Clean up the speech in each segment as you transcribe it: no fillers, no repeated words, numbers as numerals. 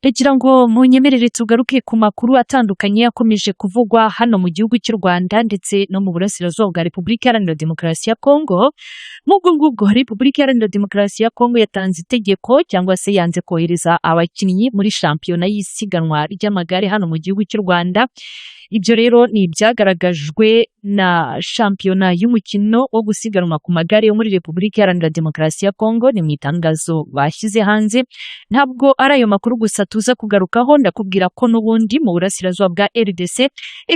Kugira ngo munyemerere tugaruke ku makuru atandukanye yakomeje kuvugwa hano mu gihugu cy'u Rwanda ndetse no mu burasirazuba bwa Repubulika Iharanira Demokarasi ya Kongo. Nk'ubwo Repubulika Iharanira Demokarasi ya Kongo yatanze itegeko cyangwa se yanze kohereza abakinnyi muri shampiyona y'isiganwa ry'amagare hano mu gihugu cy'u Rwanda. Ibyo rero ni ibyagaragajwe na shampiyona y'umukino wo gusiganwa ku magare yo muri Repubulika Iharanira Demokarasi ya Kongo. Ni mu itangazo bashyize hanze. Ntabwo ari ayo makuru gusa tuza kugarukaho, ndakubwira ko n'ubundi mu burasirazuba bwa RDC,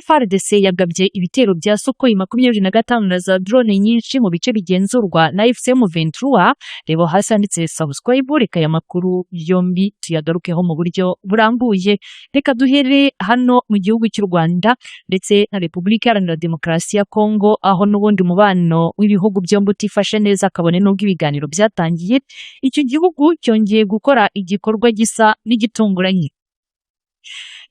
FARDC yagabye ibitero bya Sukhoi 25 na za drone nyinshi mu bice bigenzurwa na FCM 23. Reba hasi handitse subscribe, reka aya makuru yombi tuyagarukeho mu buryo burambuye. Reka duhere hano mu gihugu cy'u Rwanda ndetse na Repubulika Iharanira Demokarasi ya Kongo, aho n'ubundi mubano w'ibihugu byombi utifashe neza, kabone n'ubwo ibiganiro byatangiye. Icyo gihugu cyongeye gukora igikorwa gisa n'igitunguranye.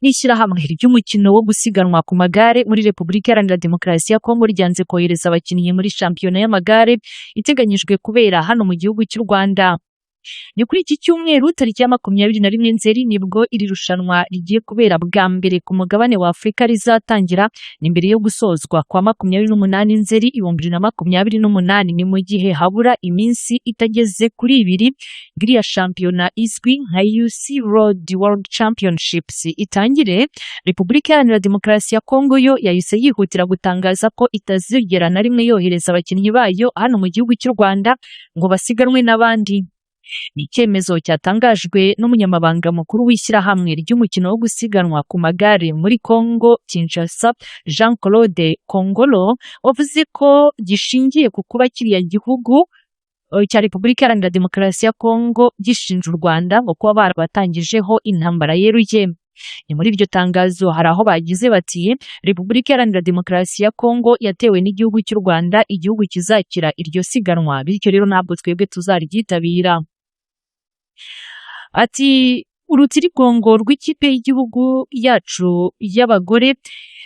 N'ishyirahamwe ry'umukino wo gusiganwa ku magare muri Repubulika Iharanira Demokarasi ya Kongo ryanze kohereza abakinnyi muri shampiyona y'amagare iteganyijwe kubera hano mu gihugu cy'u Rwanda. Ni kuri iki cyumweru tariki ya 21 Nzeri nibwo iri rushanwa rigiye kubera bwa mbere ku mugabane wa Afurika rizatangira, n'imbere yo gusozwa kwa 28 Nzeri 2028. Ni mu gihe habura iminsi itageze kuri ibiri ngiriya shampiyona izwi nka UC Road World Championships itangire. Repubulika Iharanira Demokarasi ya Kongo yo yahise yihutira gutangaza ko itazigera na rimwe yohereza abakinnyi bayo hano mu gihugu cy'u Rwanda ngo basiganwe n'abandi. Ni icyemezo cyatangajwe n'umunyamabanga mukuru w'ishyirahamwe ry'umukino wo gusiganwa ku magare muri Kongo Kinshasa, Jean Claude Kongolo, wavuze ko gishingiye ku kuba kiriya gihugu cya Repubulika Iharanira Demokarasi ya Kongo gishinja u Rwanda ngo kuba barabatangijeho intambara yeruye. Ni muri iryo tangazo hari aho bagize bati Repubulika Iharanira Demokarasi ya Kongo yatewe n'igihugu cy'u Rwanda, igihugu kizakira iryo siganwa, bityo rero ntabwo twebwe tuzaryitabira. Ati urutirigongo rw'ikipe y'igihugu yacu y'abagore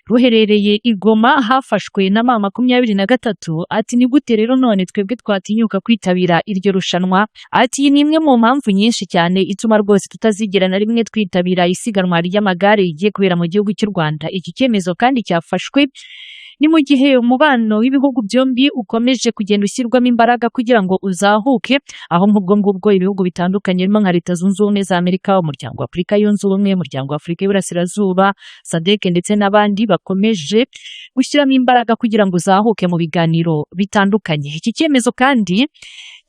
ruherereye i Goma hafashwe na M23. Ati ni gute rero none twebwe twatinyuka kwitabira iryo rushanwa? Ati iyi ni imwe mu mpamvu nyinshi cyane ituma rwose tutazigera na rimwe twitabira isiganwa ry'amagare rigiye kubera mu gihugu cy'u Rwanda. Iki cyemezo kandi cyafashwe ni mu gihe umubano w'ibihugu byombi ukomeje kugenda ushyirwamo imbaraga kugira ngo uzahuke, aho nk'ubwo ngubwo ibihugu bitandukanye birimo nka Leta Zunze Ubumwe za Amerika, Umuryango wa Afurika Yunze Ubumwe, Umuryango wa Afurika y'Iburasirazuba, SADC ndetse n'abandi bakomeje gushyiramo imbaraga kugira ngo uzahuke mu biganiro bitandukanye. Iki cyemezo kandi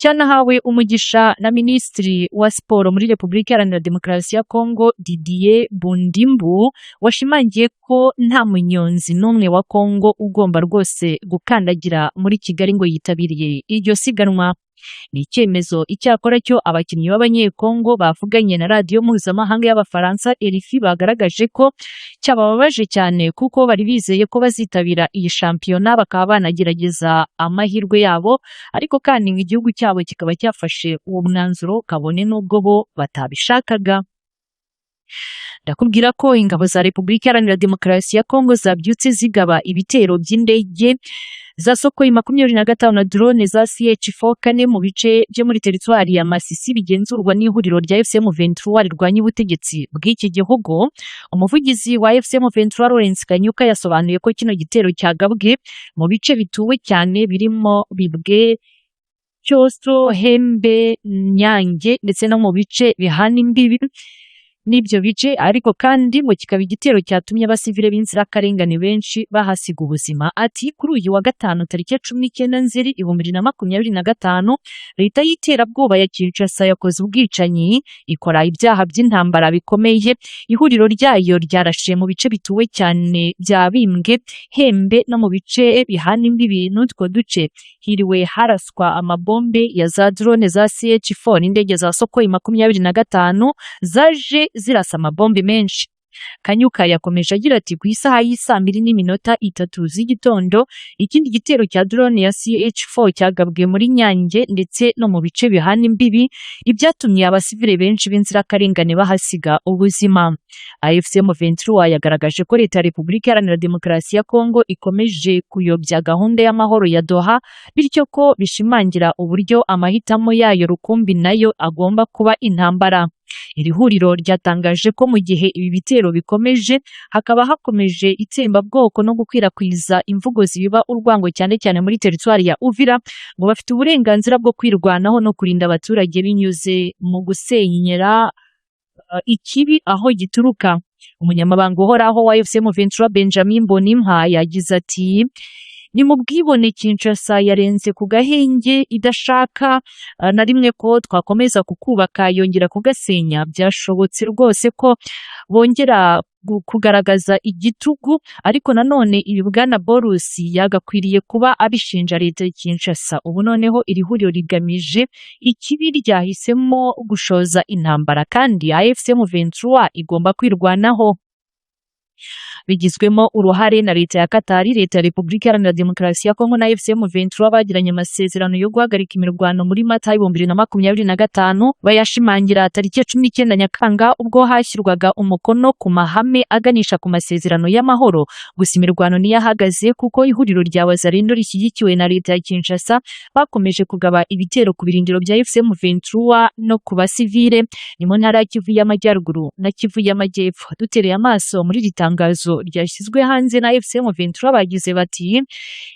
cyanahawe umugisha na Minisitiri wa Siporo muri Repubulika Iharanira Demokarasi ya Kongo, Didier Bundimbu, washimangiye ko nta munyonzi n'umwe wa Kongo ugomba rwose gukandagira muri Kigali ngo yitabiriye iryo siganwa. Ni icyemezo icyakora cyo abakinnyi b'Abanyekongo bavuganye na radiyo mpuzamahanga y'Abafaransa RFI bagaragaje ko cyabababaje cyane, kuko bari bizeye ko bazitabira iyi shampiyona bakaba banagerageza amahirwe yabo, ariko kandi igihugu cyabo kikaba cyafashe uwo mwanzuro kabone n'ubwo bo batabishakaga. Ndakubwira ko ingabo za Repubulika Iharanira Demokarasi ya Kongo zabyutse zigaba ibitero by'indege za Sukhoi 25 na drone za CH-4 mu bice byo muri teritwari ya Masisi bigenzurwa n'ihuriro rya FCM 23 rirwanya ubutegetsi bw'iki gihugu. Umuvugizi wa FCM 23 Lawrence Kanyuka yasobanuye ko kino gitero cyagabwe mu bice bituwe cyane birimo Bibwe, Cyostro, Hembe, Nyange ndetse no mu bice bihana imbibi n'ibyo bice, ariko kandi ngo kikaba igitero cyatumye abasivile b'inzirakarengane benshi bahasiga ubuzima. Ati kuri uyu wa gatanu tariki ya 19 Nzeri 2025 leta y'iterabwoba ya Kinshasa yakoze ubwicanyi, ikora ibyaha by'intambara bikomeye. Ihuriro ryayo ryarashe mu bice bituwe cyane bya Bimbwe, Hembe no mu bice bihana imbibi n'utwo duce hiriwe haraswa amabombe ya za drone za CH-4 n'indege za Sukhoi 25 zaje zirasa amabombe menshi. Kanyuka yakomeje agira ati ku isaha y'isa 2:03 z'igitondo ikindi gitero cya drone ya CH-4 cyagabwe muri Nyange ndetse no mu bice bihana imbibi, ibyatumye abasivile benshi b'inzirakarengane bahasiga ubuzima. AFCM 23 yagaragaje ko leta ya Repubulika Iharanira Demokarasi ya Kongo ikomeje kuyobya gahunda y'amahoro ya Doha, bityo ko bishimangira uburyo amahitamo yayo rukumbi nayo agomba kuba intambara. Iri huriro ryatangaje ko mu gihe ibi bitero bikomeje hakaba hakomeje itsembabwoko no gukwirakwiza imvugo zibiba urwango cyane cyane muri teritwari ya Uvira, ngo bafite uburenganzira bwo kwirwanaho no kurinda abaturage binyuze mu gusenyera ikibi aho gituruka. Umunyamabanga uhoraho wa FCM Ventura Benjamin Mbonimpa yagize ati ni mu bwibone Kinshasa yarenze ku gahenge idashaka na rimwe ko twakomeza kukubaka yongera kugasenya. Byashobotse rwose ko bongera kugaragaza igitugu, ariko nanone ibi Bwana Borusi yagakwiriye kuba abishinja leta ya Kinshasa. Ubu noneho iri huriro rigamije ikibi ryahisemo gushoza intambara kandi AFCM Ventura igomba kwirwanaho. Bigizwemo uruhare na leta ya Katari, leta ya Repubulika Iharanira Demokarasi ya Kongo na FCM Ventura bagiranye amasezerano yo guhagarika imirwano muri Mata 2025 bayashimangira tariki 19 Nyakanga ubwo hashyirwaga umukono ku mahame aganisha ku masezerano y'amahoro. Gusa imirwano niyahagaze kuko ihuriro rya Wazalendo rishyigikiwe na leta ya Kinshasa bakomeje kugaba ibitero ku birindiro bya FCM Ventura no ku basivile ni mu ntara ya Kivu y'Amajyaruguru na Kivu y'Amajyepfo. Dutereye amaso muri ritangazo ryashyizwe hanze na FCM Ventura bagize bati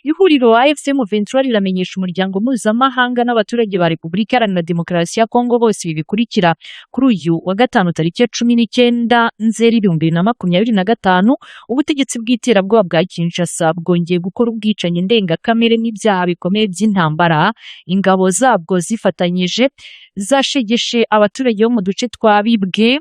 ihuriro AFCM Ventura riramenyesha umuryango mpuzamahanga n'abaturage ba Repubulika Iharanira Demokarasi ya Kongo bose ibi bikurikira: kuri uyu wa gatanu tariki 19 Nzeri 2025 ubutegetsi bw'iterabwoba bwa Kinshasa bwongeye gukora ubwicanyi ndengakamere n'ibyaha bikomeye by'intambara. Ingabo zabwo zifatanyije zashegeshe abaturage bo mu duce twa Bibwe,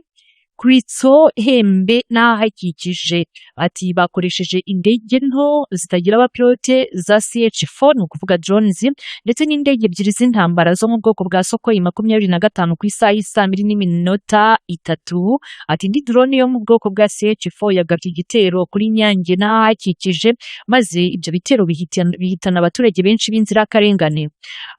Kwitso, Hembe n'ahakikije. Ati bakoresheje indege nto zitagira abapilote za CH4 ni ukuvuga drones ndetse n'indege ebyiri z'intambara zo mu bwoko bwa Sukhoi 25 ku isaha y'isa 2:03. Ati indi drone yo mu bwoko bwa CH4 yagabye igitero kuri Nyange n'ahakikije maze ibyo bitero bihitana abaturage benshi b'inzirakarengane.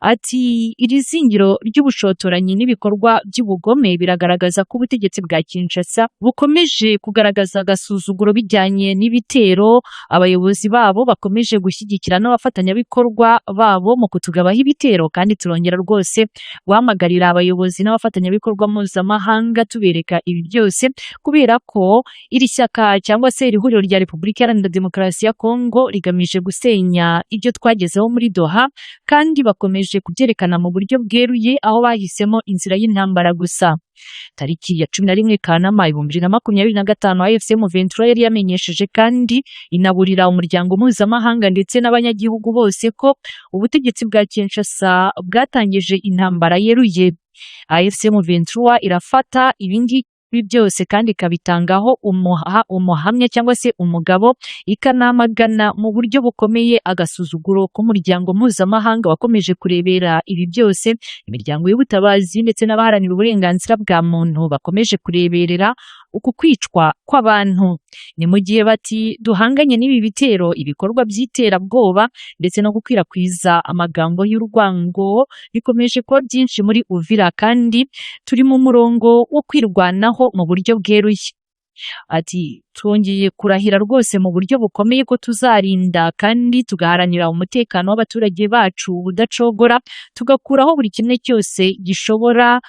Ati iri zingiro ry'ubushotoranyi n'ibikorwa by'ubugome biragaragaza ko ubutegetsi bwa Kinshasa bukomeje kugaragaza agasuzuguro bijyanye n'ibitero. Abayobozi babo bakomeje gushyigikira n'abafatanyabikorwa babo mu kutugabaho ibitero, kandi turongera rwose guhamagarira abayobozi n'abafatanyabikorwa mpuzamahanga tubereka ibi byose kubera ko iri shyaka cyangwa se iri huriro rya Repubulika Iharanira Demokarasi ya Kongo rigamije gusenya ibyo twagezeho muri Doha, kandi bakomeje kubyerekana mu buryo bweruye aho bahisemo inzira y'intambara gusa. Tariki ya 11 Kanama 2025 AFCM Ventura yari yamenyesheje kandi inaburira umuryango mpuzamahanga ndetse n'abanyagihugu bose ko ubutegetsi bwa Kinshasa bwatangije intambara yeruye. AFCM Ventura irafata ibingi byose kandi ikabitangaho umuhamya cyangwa se umugabo, ikanamagana mu buryo bukomeye agasuzuguro k'umuryango mpuzamahanga wakomeje kurebera ibi byose. Imiryango y'ubutabazi ndetse n'abaharanira uburenganzira bwa muntu bakomeje kureberera uku kwicwa kw'abantu. Ni mu gihe bati duhanganye n'ibi bitero, ibikorwa by'iterabwoba ndetse no gukwirakwiza amagambo y'urwango bikomeje kuba byinshi muri Uvira, kandi turi mu murongo wo kwirwanaho mu buryo bweruye. Ati twongeye kurahira rwose mu buryo bukomeye ko tuzarinda kandi tugaharanira umutekano w'abaturage bacu udacogora, tugakuraho buri kimwe cyose gishobora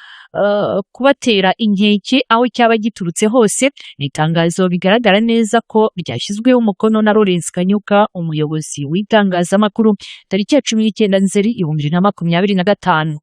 kubatera inkeke aho cyaba giturutse hose. Ni itangazo bigaragara neza ko ryashyizweho umukono na Lawrence Kanyuka, umuyobozi w'itangazamakuru, tariki ya 19 Nzeri 2025.